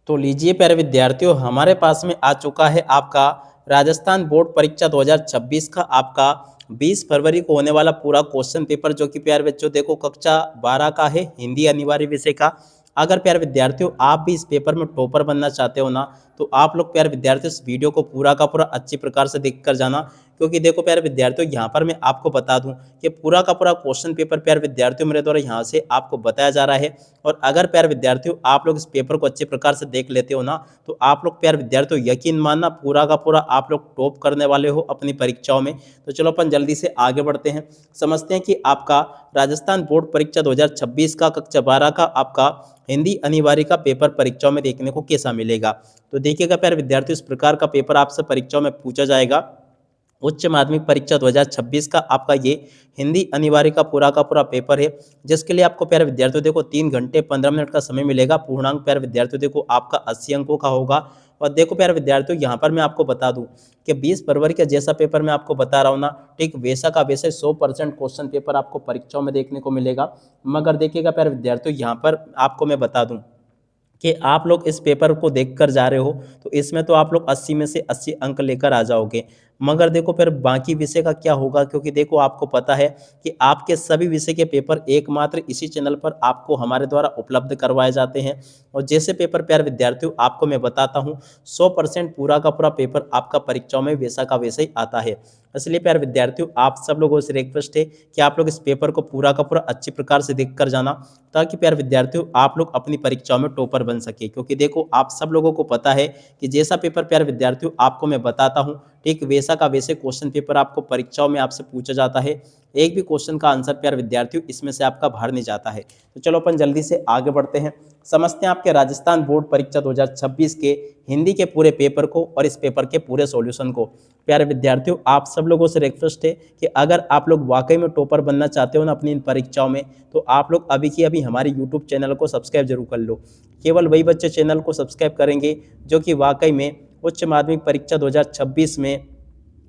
तो लीजिए प्यारे विद्यार्थियों, हमारे पास में आ चुका है आपका राजस्थान बोर्ड परीक्षा 2026 का आपका 20 फरवरी को होने वाला पूरा क्वेश्चन पेपर, जो कि प्यारे बच्चों देखो कक्षा 12 का है, हिंदी अनिवार्य विषय का। अगर प्यारे विद्यार्थियों आप भी इस पेपर में टॉपर बनना चाहते हो ना, तो आप लोग प्यारे विद्यार्थियों इस वीडियो को पूरा का पूरा अच्छी प्रकार से देख कर जाना। क्योंकि देखो प्यारे विद्यार्थियों, यहाँ पर मैं आपको बता दूं कि पूरा का पूरा क्वेश्चन पेपर प्यारे विद्यार्थियों मेरे द्वारा यहाँ से आपको बताया जा रहा है। और अगर प्यारे विद्यार्थियों आप लोग इस पेपर को अच्छे प्रकार से देख लेते हो ना, तो आप लोग प्यारे विद्यार्थियों यकीन मानना पूरा का पूरा आप लोग टॉप करने वाले हो अपनी परीक्षाओं में। तो चलो अपन जल्दी से आगे बढ़ते हैं, समझते हैं कि आपका राजस्थान बोर्ड परीक्षा 2026 का कक्षा 12 का आपका हिंदी अनिवार्य का पेपर परीक्षाओं में देखने को कैसा मिलेगा। तो देखिएगा प्यारे विद्यार्थियों, इस प्रकार का पेपर आपसे परीक्षाओं में पूछा जाएगा। उच्च माध्यमिक परीक्षा 2026 का आपका ये हिंदी अनिवार्य का पूरा पेपर है, जिसके लिए आपको प्यारे विद्यार्थियों देखो 3 घंटे 15 मिनट का समय मिलेगा। पूर्णांक प्यारे विद्यार्थियों देखो आपका 80 अंकों का होगा। और देखो प्यारे विद्यार्थियों, यहाँ पर मैं आपको बता दूं कि 20 फरवरी का जैसा पेपर मैं आपको बता रहा हूँ ना, ठीक वैसा का वैसे 100% क्वेश्चन पेपर आपको परीक्षाओं में देखने को मिलेगा। मगर देखिएगा प्यारे विद्यार्थियों, यहाँ पर आपको मैं बता दूं कि आप लोग इस पेपर को देखकर जा रहे हो, तो इसमें तो आप लोग 80 में से 80 अंक लेकर आ जाओगे। मगर देखो फिर बाकी विषय का क्या होगा, क्योंकि देखो आपको पता है कि आपके सभी विषय के पेपर एकमात्र इसी चैनल पर आपको हमारे द्वारा उपलब्ध करवाए जाते हैं। और जैसे पेपर प्यारे विद्यार्थियों आपको मैं बताता हूँ, 100% पूरा का पूरा पेपर आपका परीक्षाओं में वैसा का वैसा ही आता है। इसलिए प्यारे विद्यार्थियों, आप सब लोगों से रिक्वेस्ट है कि आप लोग इस पेपर को पूरा का पूरा अच्छी प्रकार से देख कर जाना, ताकि प्यारे विद्यार्थियों आप लोग अपनी परीक्षाओं में टॉपर बन सके। क्योंकि देखो आप सब लोगों को पता है कि जैसा पेपर प्यारे विद्यार्थियों आपको मैं बताता हूँ, ठीक वैसा का वैसे क्वेश्चन पेपर आपको परीक्षाओं में आपसे पूछा जाता है। एक भी क्वेश्चन का आंसर प्यारे विद्यार्थियों इसमें से आपका बाहर नहीं जाता है। तो चलो अपन जल्दी से आगे बढ़ते हैं, समझते हैं आपके राजस्थान बोर्ड परीक्षा 2026 के हिंदी के पूरे पेपर को और इस पेपर के पूरे सॉल्यूशन को। प्यारे विद्यार्थियों, आप सब लोगों से रिक्वेस्ट है कि अगर आप लोग वाकई में टॉपर बनना चाहते हो ना अपनी इन परीक्षाओं में, तो आप लोग अभी की अभी हमारे यूट्यूब चैनल को सब्सक्राइब जरूर कर लो। केवल वही बच्चे चैनल को सब्सक्राइब करेंगे जो कि वाकई में उच्च माध्यमिक परीक्षा 2026 में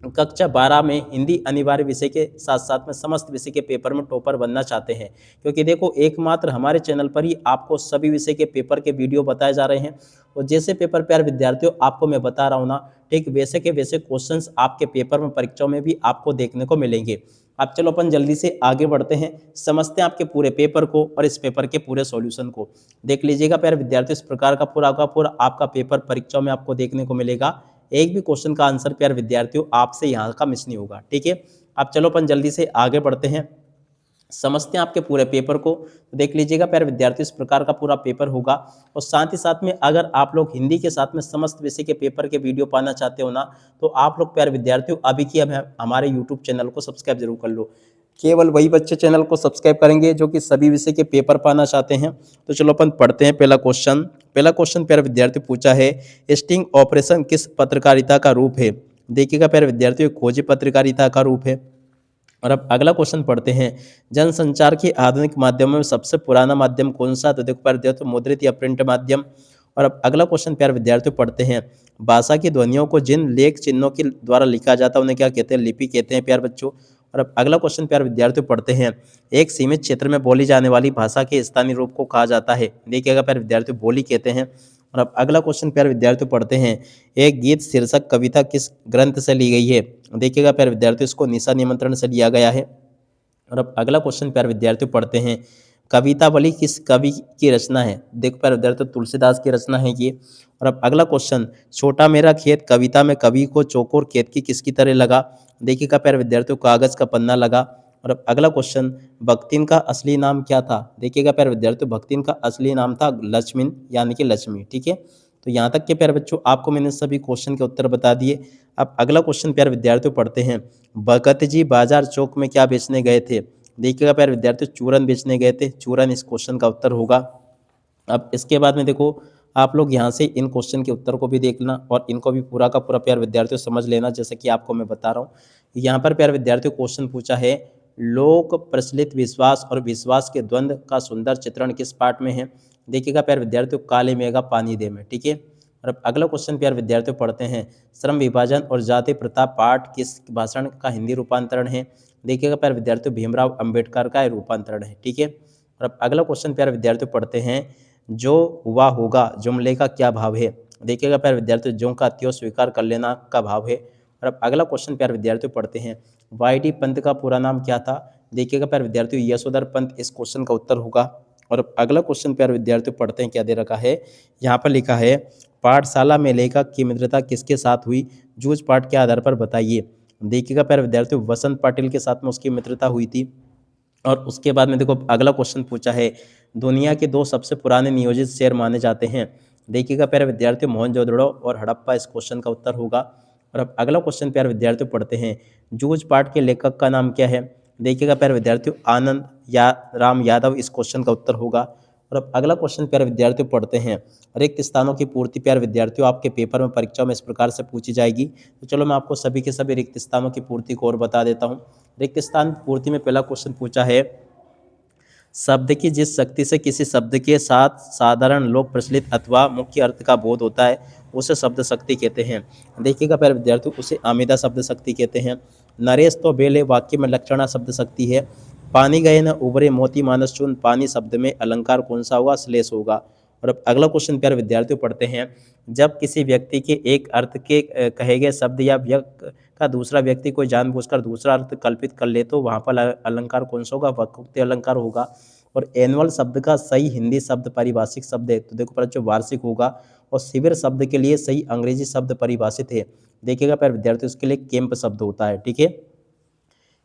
कक्षा 12 में हिंदी अनिवार्य विषय के साथ साथ में समस्त विषय के पेपर में टॉपर बनना चाहते हैं। क्योंकि देखो एकमात्र हमारे चैनल पर ही आपको सभी विषय के पेपर के वीडियो बताए जा रहे हैं। और जैसे पेपर प्यारे विद्यार्थियों आपको मैं बता रहा हूँ ना, ठीक वैसे के वैसे क्वेश्चंस आपके पेपर में परीक्षाओं में भी आपको देखने को मिलेंगे। अब चलो अपन जल्दी से आगे बढ़ते हैं, समझते हैं आपके पूरे पेपर को और इस पेपर के पूरे सॉल्यूशन को। देख लीजिएगा प्यारे विद्यार्थियों, इस प्रकार का पूरा आपका पेपर परीक्षाओं में आपको देखने को मिलेगा। एक भी क्वेश्चन का आंसर प्यारे विद्यार्थियों आपसे यहाँ का मिस नहीं होगा, ठीक है। अब चलो अपन जल्दी से आगे बढ़ते हैं, समझते हैं आपके पूरे पेपर को। तो देख लीजिएगा प्यारे विद्यार्थियों, इस प्रकार का पूरा पेपर होगा। और साथ ही साथ में अगर आप लोग हिंदी के साथ में समस्त विषय के पेपर के वीडियो पाना चाहते हो ना, तो आप लोग प्यारे विद्यार्थियों अभी की अब हमारे यूट्यूब चैनल को सब्सक्राइब जरूर कर लो। केवल वही बच्चे चैनल को सब्सक्राइब करेंगे जो कि सभी विषय के पेपर पाना चाहते हैं। तो चलो अपन पढ़ते हैं पहला क्वेश्चन प्यारे विद्यार्थी पूछा है, स्टिंग ऑपरेशन किस पत्रकारिता का रूप है। देखिएगा प्यारे विद्यार्थियों, खोजी पत्रकारिता का रूप है। और अब अगला क्वेश्चन पढ़ते हैं, जनसंचार के आधुनिक माध्यमों में सबसे पुराना माध्यम कौन सा। तो देखो प्यारे विद्यार्थियों, मुद्रित या प्रिंट माध्यम। और अब अगला क्वेश्चन प्यारे विद्यार्थियों पढ़ते हैं, भाषा की ध्वनियों को जिन लेख चिन्हों के द्वारा लिखा जाता है उन्हें क्या कहते हैं, लिपि कहते हैं प्यारे बच्चों। और अब अगला क्वेश्चन प्यारे विद्यार्थियों पढ़ते हैं, एक सीमित क्षेत्र में बोली जाने वाली भाषा के स्थानीय रूप को कहा जाता है। देखिएगा प्यारे विद्यार्थियों, बोली कहते हैं। और अब अगला क्वेश्चन प्यारे विद्यार्थियों पढ़ते हैं, एक गीत शीर्षक कविता किस ग्रंथ से ली गई है। देखिएगा प्यारे विद्यार्थियों, इसको निशा निमंत्रण से लिया गया है। और अब अगला क्वेश्चन प्यारे विद्यार्थियों पढ़ते हैं, कवितावली किस कवि की रचना है। देखो प्यारे विद्यार्थियों, तुलसीदास की रचना है ये। और अब अगला क्वेश्चन, छोटा मेरा खेत कविता में कवि को चौकोर खेत की किसकी तरह लगा। देखिएगा प्यारे विद्यार्थियों, कागज का पन्ना लगा। और अब अगला क्वेश्चन, भक्तिन का असली नाम क्या था। देखिएगा प्यारे विद्यार्थियों, भक्तिन का असली नाम था लक्ष्मीन, यानी कि लक्ष्मी, ठीक है। तो यहाँ तक के प्यारे बच्चों आपको मैंने सभी क्वेश्चन के उत्तर बता दिए। अब अगला क्वेश्चन प्यारे विद्यार्थियों पढ़ते हैं, भगत जी बाजार चौक में क्या बेचने गए थे। देखिएगा प्यारे विद्यार्थियों, चूरन बेचने गए थे, चूरन इस क्वेश्चन का उत्तर होगा। अब इसके बाद में देखो आप लोग यहाँ से इन क्वेश्चन के उत्तर को भी देखना और इनको भी पूरा का पूरा प्यारे विद्यार्थियों समझ लेना, जैसे कि आपको मैं बता रहा हूँ। यहाँ पर प्यारे विद्यार्थियों क्वेश्चन पूछा है, लोक प्रचलित विश्वास और विश्वास के द्वंद्व का सुंदर चित्रण किस पाठ में है। देखिएगा प्यारे विद्यार्थियों, काले मेघा पानी दे में, ठीक है। और अब अगला क्वेश्चन प्यारे विद्यार्थियों पढ़ते हैं, श्रम विभाजन और जाति प्रथा पाठ किस भाषण का हिंदी रूपांतरण है। देखिएगा प्यारे विद्यार्थियों, भीमराव अंबेडकर का रूपांतरण है, ठीक है। और अब अगला क्वेश्चन प्यारे विद्यार्थियों पढ़ते हैं, जो हुआ होगा जुमले का क्या भाव है। देखिएगा प्यारे विद्यार्थियों, जो का त्यों स्वीकार कर लेना का भाव है। और अब अगला क्वेश्चन प्यारे विद्यार्थियों पढ़ते हैं, वाई.डी. पंत का पूरा नाम क्या था। देखिएगा प्यारे विद्यार्थियों, यशोधर पंत इस क्वेश्चन का उत्तर होगा। और अब अगला क्वेश्चन प्यारे विद्यार्थियों पढ़ते हैं, क्या दे रखा है, यहाँ पर लिखा है, पाठशाला में लेखक की मित्रता किसके साथ हुई, जूझ पाठ के आधार पर बताइए। देखिएगा प्यारे विद्यार्थियों, वसंत पाटिल के साथ में उसकी मित्रता हुई थी। और उसके बाद में देखो अगला क्वेश्चन पूछा है, दुनिया के 2 सबसे पुराने नियोजित शहर माने जाते हैं। देखिएगा प्यारे विद्यार्थियों, मोहनजोदड़ो और हड़प्पा इस क्वेश्चन का उत्तर होगा। और अब अगला क्वेश्चन प्यारे विद्यार्थियों पढ़ते हैं, जूझ पाठ के लेखक का नाम क्या है। देखिएगा प्यारे विद्यार्थियों, आनंद या राम यादव इस क्वेश्चन का उत्तर होगा। और अब अगला क्वेश्चन प्यारे विद्यार्थियों पढ़ते हैं, रिक्त स्थानों की पूर्ति प्यारे विद्यार्थियों आपके पेपर में परीक्षा में इस प्रकार से पूछी जाएगी। तो चलो मैं आपको सभी के सभी रिक्त स्थानों की पूर्ति को और बता देता हूँ। रिक्त स्थान पूर्ति में पहला क्वेश्चन पूछा है, शब्द की जिस शक्ति से किसी शब्द के साथ साधारण लोक प्रचलित अथवा मुख्य अर्थ का बोध होता है उसे शब्द शक्ति कहते हैं। देखिएगा प्यारे विद्यार्थियों, उसे आमिदा शब्द शक्ति कहते हैं। नरेश तो बेले वाक्य में लक्षणा शब्द शक्ति है। पानी गए न उभरे मोती मानस चून, पानी शब्द में अलंकार कौन सा होगा, श्लेष होगा। और अब अगला क्वेश्चन प्यारे विद्यार्थियों पढ़ते हैं, जब किसी व्यक्ति के एक अर्थ के कहे गए शब्द या व्यक्ति का दूसरा व्यक्ति कोई जानबूझकर दूसरा अर्थ कल्पित कर ले तो वहाँ पर अलंकार कौन सा होगा, वक्रोक्ति अलंकार होगा। और एनुअल शब्द का सही हिंदी शब्द पारिभाषिक शब्द है, तो देखो जो वार्षिक होगा। और शिविर शब्द के लिए सही अंग्रेजी शब्द परिभाषित है। देखिएगा प्यारे विद्यार्थियों, उसके लिए कैंप शब्द होता है। ठीक है,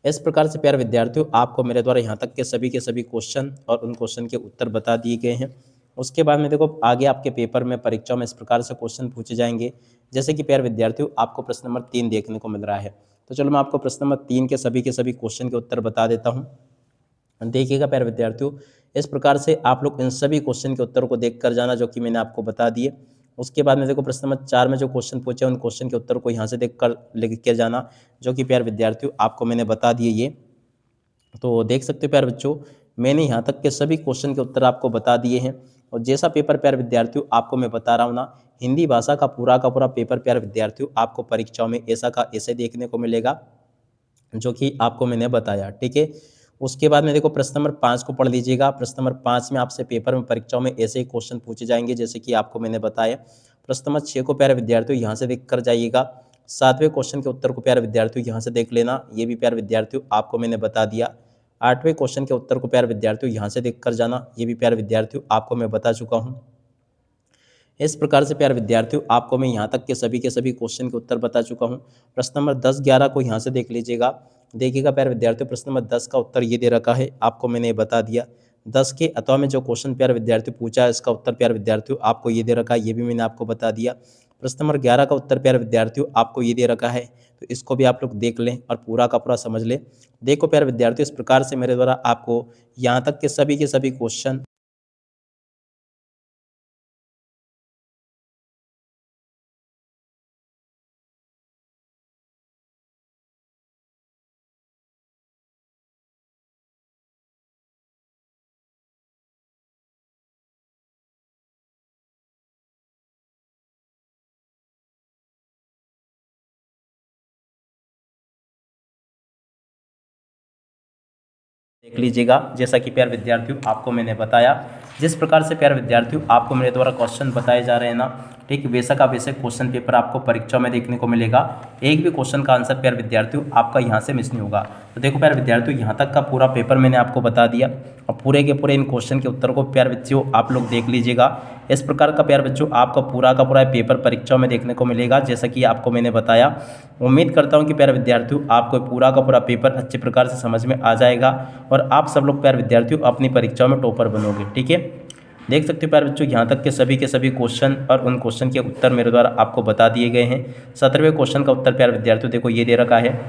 इस प्रकार से प्यारे विद्यार्थियों आपको मेरे द्वारा यहाँ तक के सभी क्वेश्चन और उन क्वेश्चन के उत्तर बता दिए गए हैं। उसके बाद में देखो आगे आपके पेपर में परीक्षा में इस प्रकार से क्वेश्चन पूछे जाएंगे, जैसे कि प्यारे विद्यार्थियों आपको प्रश्न नंबर 3 देखने को मिल रहा है। तो चलो मैं आपको प्रश्न नंबर 3 के सभी क्वेश्चन के उत्तर बता देता हूँ। देखिएगा प्यारे विद्यार्थियों, इस प्रकार से आप लोग इन सभी क्वेश्चन के उत्तरों को देख कर जाना जो कि मैंने आपको बता दिए। उसके बाद में देखो प्रश्न नंबर 4 में जो क्वेश्चन पूछे उन क्वेश्चन के उत्तर को यहाँ से देख कर लिख कर जाना, जो कि प्यारे विद्यार्थियों आपको मैंने बता दिए। ये तो देख सकते हो प्यारे बच्चों, मैंने यहाँ तक के सभी क्वेश्चन के उत्तर आपको बता दिए हैं। और जैसा पेपर प्यारे विद्यार्थियों आपको मैं बता रहा हूँ ना, हिंदी भाषा का पूरा पेपर प्यारे विद्यार्थियों आपको परीक्षाओं में ऐसा का ऐसे देखने को मिलेगा जो कि आपको मैंने बताया। ठीक है, उसके बाद में देखो प्रश्न नंबर 5 को पढ़ लीजिएगा। प्रश्न नंबर 5 में आपसे पेपर में परीक्षाओं में ऐसे ही क्वेश्चन पूछे जाएंगे जैसे कि आपको मैंने बताया। प्रश्न नंबर 6 को प्यारे विद्यार्थियों यहाँ से देख कर जाइएगा। 7वें क्वेश्चन के उत्तर को प्यारे विद्यार्थियों यहाँ से देख लेना, ये भी प्यारे विद्यार्थियों आपको मैंने बता दिया। 8वें क्वेश्चन के उत्तर को प्यारे विद्यार्थियों यहाँ से देख कर जाना, ये भी प्यारे विद्यार्थियों आपको मैं बता चुका हूँ। इस प्रकार से प्यारे विद्यार्थियों आपको मैं यहाँ तक के सभी क्वेश्चन के उत्तर बता चुका हूँ। प्रश्न नंबर 10, 11 को यहाँ से देख लीजिएगा। देखिएगा प्यारे विद्यार्थियों, प्रश्न नंबर 10 का उत्तर ये दे रखा है, आपको मैंने बता दिया। 10 के अथवा में जो क्वेश्चन प्यारे विद्यार्थियों पूछा है इसका उत्तर प्यारे विद्यार्थियों आपको ये दे रखा है, ये भी मैंने आपको बता दिया। प्रश्न नंबर 11 का उत्तर प्यारे विद्यार्थियों आपको ये दे रखा है, तो इसको भी आप लोग देख लें और पूरा का पूरा समझ लें। देखो प्यारे विद्यार्थियों, इस प्रकार से मेरे द्वारा आपको यहाँ तक के सभी क्वेश्चन देख लीजिएगा। जैसा कि प्यारे विद्यार्थियों आपको मैंने बताया, जिस प्रकार से प्यारे विद्यार्थियों आपको मेरे द्वारा क्वेश्चन बताए जा रहे हैं ना, ठीक वैसा का वैसे क्वेश्चन पेपर आपको परीक्षा में देखने को मिलेगा। एक भी क्वेश्चन का आंसर प्यारे विद्यार्थियों आपका यहाँ से मिस नहीं होगा। तो देखो प्यारे विद्यार्थियों, यहाँ तक का पूरा पेपर मैंने आपको बता दिया और पूरे के पूरे इन क्वेश्चन के उत्तर को प्यारे बच्चों आप लोग देख लीजिएगा। इस प्रकार का प्यारे बच्चों आपका पूरा का पूरा पेपर परीक्षा में देखने को मिलेगा, जैसा कि आपको मैंने बताया। उम्मीद करता हूँ कि प्यारे विद्यार्थियों आपको पूरा का पूरा पेपर अच्छे प्रकार से समझ में आ जाएगा और आप सब लोग प्यारे विद्यार्थियों अपनी परीक्षाओं में टॉपर बनोगे। ठीक है, देख सकते हो प्यारे बच्चों, यहाँ तक के सभी क्वेश्चन और उन क्वेश्चन के उत्तर मेरे द्वारा आपको बता दिए गए हैं। 17वें क्वेश्चन का उत्तर प्यारे विद्यार्थियों देखो ये दे रखा है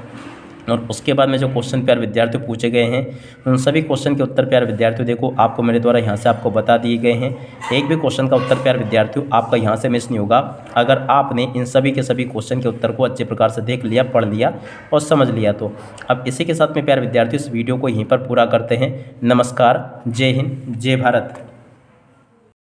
और उसके बाद में जो क्वेश्चन प्यारे विद्यार्थियों पूछे गए हैं उन सभी क्वेश्चन के उत्तर प्यारे विद्यार्थियों देखो आपको मेरे द्वारा यहाँ से आपको बता दिए गए हैं। एक भी क्वेश्चन का उत्तर प्यारे विद्यार्थियों आपका यहाँ से मिस नहीं होगा अगर आपने इन सभी के सभी क्वेश्चन के उत्तर को अच्छे प्रकार से देख लिया, पढ़ लिया और समझ लिया। तो अब इसी के साथ में प्यारे विद्यार्थियों इस वीडियो को यहीं पर पूरा करते हैं। नमस्कार, जय हिंद, जय भारत।